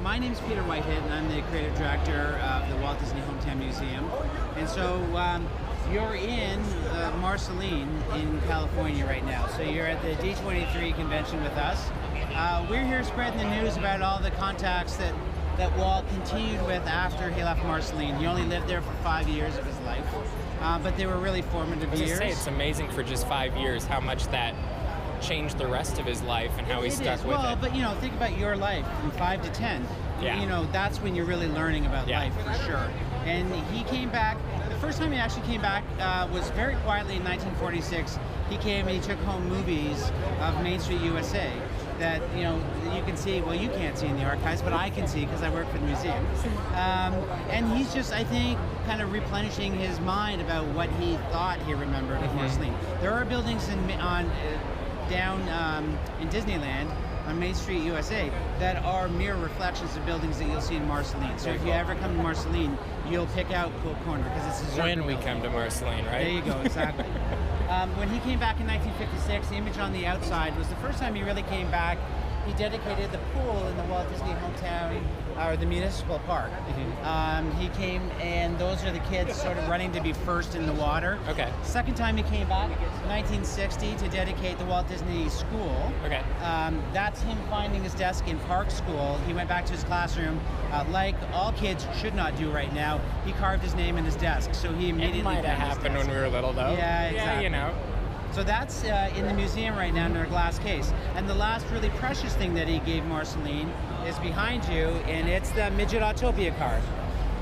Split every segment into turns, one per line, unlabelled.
my name's Peter Whitehead, and I'm the creative director of the Walt Disney Hometown Museum. And so you're in Marceline in California right now. So you're at the D23 convention with us. We're here spreading the news about all the contacts that Walt continued with after he left Marceline. He only lived there for 5 years of his life, but they were really formative years.
I was going to say, it's amazing for just 5 years how much that changed the rest of his life and how he stuck with it.
Well, but think about your life from 5 to 10.
Yeah.
That's when you're really learning about life for sure. And he came back. The first time he actually came back was very quietly in 1946. He came and he took home movies of Main Street USA that you can see. Well, you can't see in the archives, but I can see because I work for the museum. And he's just, I think, kind of replenishing his mind about what he thought he remembered of Marceline. There are buildings down in Disneyland on Main Street, USA, that are mere reflections of buildings that you'll see in Marceline. So if you ever come to Marceline, you'll pick out Cool Corner because it's a
when we come to Marceline, right?
There you go, exactly. When he came back in 1956, the image on the outside was the first time he really came back. He dedicated the pool in the Walt Disney Hometown, or the municipal park. He came, and those are the kids sort of running to be first in the water.
Okay.
Second time he came back, 1960, to dedicate the Walt Disney School.
Okay.
That's him finding his desk in Park School. He went back to his classroom, like all kids should not do right now. He carved his name in his desk, so he immediately
It might have happened when we were little, though.
Yeah, exactly.
Yeah,
So that's in the museum right now in a glass case. And the last really precious thing that he gave Marceline is behind you, and it's the Midget Autopia car.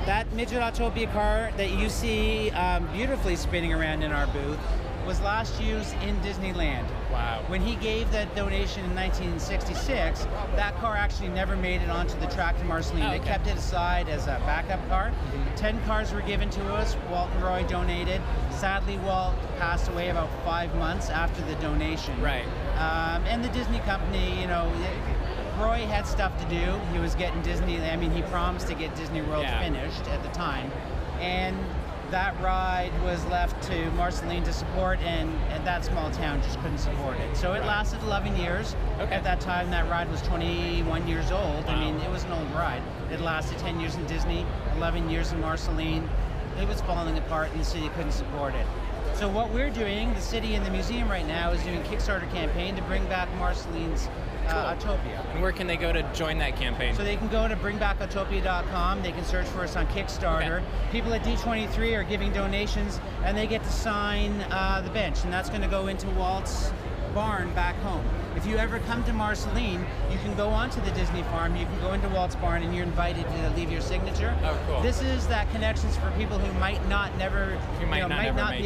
That Midget Autopia car that you see beautifully spinning around in our booth was last used in Disneyland.
Wow.
When he gave that donation in 1966, that car actually never made it onto the track to Marceline. They kept it aside as a backup car. 10 cars were given to us. Walt and Roy donated. Sadly, Walt passed away about 5 months after the donation.
Right.
And the Disney company, Roy had stuff to do. He was getting Disney, he promised to get Disney World finished at the time. And that ride was left to Marceline to support, and that small town just couldn't support it. So it lasted 11 years.
Okay.
At that time, that ride was 21 years old.
Wow.
It was an old ride. It lasted 10 years in Disney, 11 years in Marceline. It was falling apart, and the city couldn't support it. So what we're doing, the city and the museum right now, is doing a Kickstarter campaign to bring back Marceline's Autopia.
And where can they go to join that campaign?
So they can go to bringbackautopia.com. They can search for us on Kickstarter.
Okay.
People at D23 are giving donations, and they get to sign the bench, and that's going to go into Walt's barn back home. If you ever come to Marceline, you can go onto the Disney farm, you can go into Walt's barn, and you're invited to leave your signature.
Oh, cool.
This is that connections for people who might not be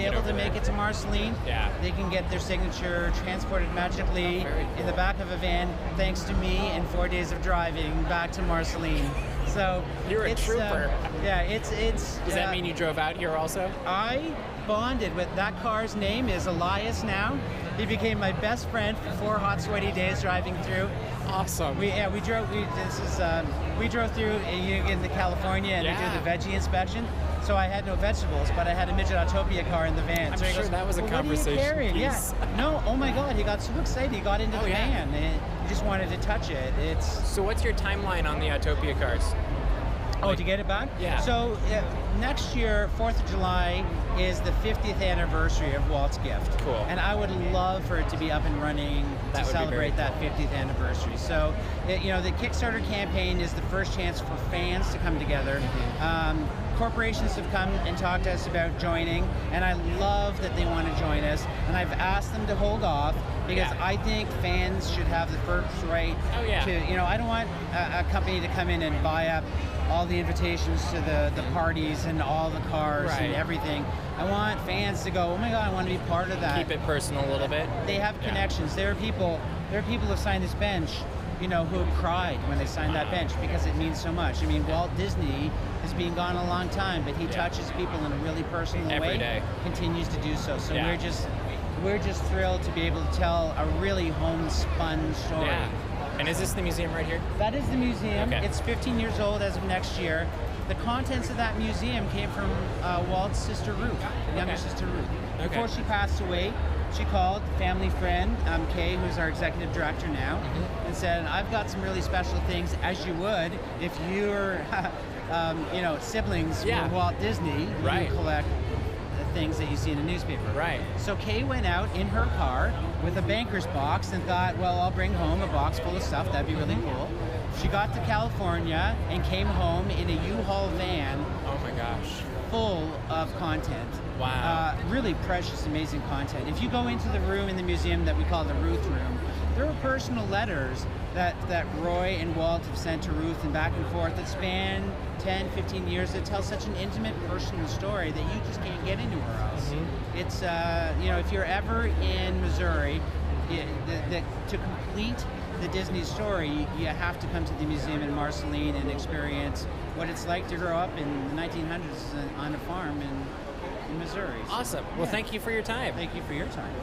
able to make it to Marceline.
Yeah.
They can get their signature transported magically in the back of a van, thanks to me and 4 days of driving back to Marceline. So
you're a trooper.
Does
that mean you drove out here also?
I bonded with that car's name is Elias now. He became my best friend for 4 hot, sweaty days driving through.
Awesome.
We drove through into California and they did the veggie inspection. So I had no vegetables, but I had a Midget Autopia car in the van.
I'm
so
sure that was a conversation piece.
Yeah. No, oh my God, he got so excited. He got into the van and he just wanted to touch it.
So what's your timeline on the Autopia cars?
To get it back?
Yeah.
So next year, 4th of July, is the 50th anniversary of Walt's gift.
Cool.
And I would love for it to be up and running to celebrate that 50th anniversary. So, the Kickstarter campaign is the first chance for fans to come together. Corporations have come and talked to us about joining, and I love that they want to join us. And I've asked them to hold off because I think fans should have the first right to, I don't want a company to come in and buy up all the invitations to the parties and all the cars and everything. I want fans to go, oh my God, I want to be part of that.
Keep it personal a little bit.
They have connections. There are people who signed this bench, who have cried when they signed that bench because it means so much. Walt Disney has been gone a long time, but he touches people in a really personal way.
Every day.
Continues to do so. So we're just thrilled to be able to tell a really homespun story.
Yeah. And is this the museum right here?
That is the museum.
Okay.
It's 15 years old as of next year. The contents of that museum came from Walt's sister Ruth, younger sister Ruth.
Okay.
Before she passed away, she called family friend, Kay, who's our executive director now, and said, I've got some really special things, as you would if you're, siblings
Yeah.
were Walt Disney.
Right.
You collect the things that you see in a newspaper.
Right.
So Kay went out in her car with a banker's box and thought, well, I'll bring home a box full of stuff. That'd be really cool. She got to California and came home in a U-Haul van
Oh my gosh.
full of content.
Wow.
Really precious, amazing content. If you go into the room in the museum that we call the Ruth Room, there were personal letters that Roy and Walt have sent to Ruth and back and forth that span 10, 15 years that tell such an intimate, personal story that you just can't get anywhere else. It's, if you're ever in Missouri, to complete the Disney story, you have to come to the museum in Marceline and experience what it's like to grow up in the 1900s on a farm in Missouri.
Awesome. Well, thank you for your time.
Thank you for your time.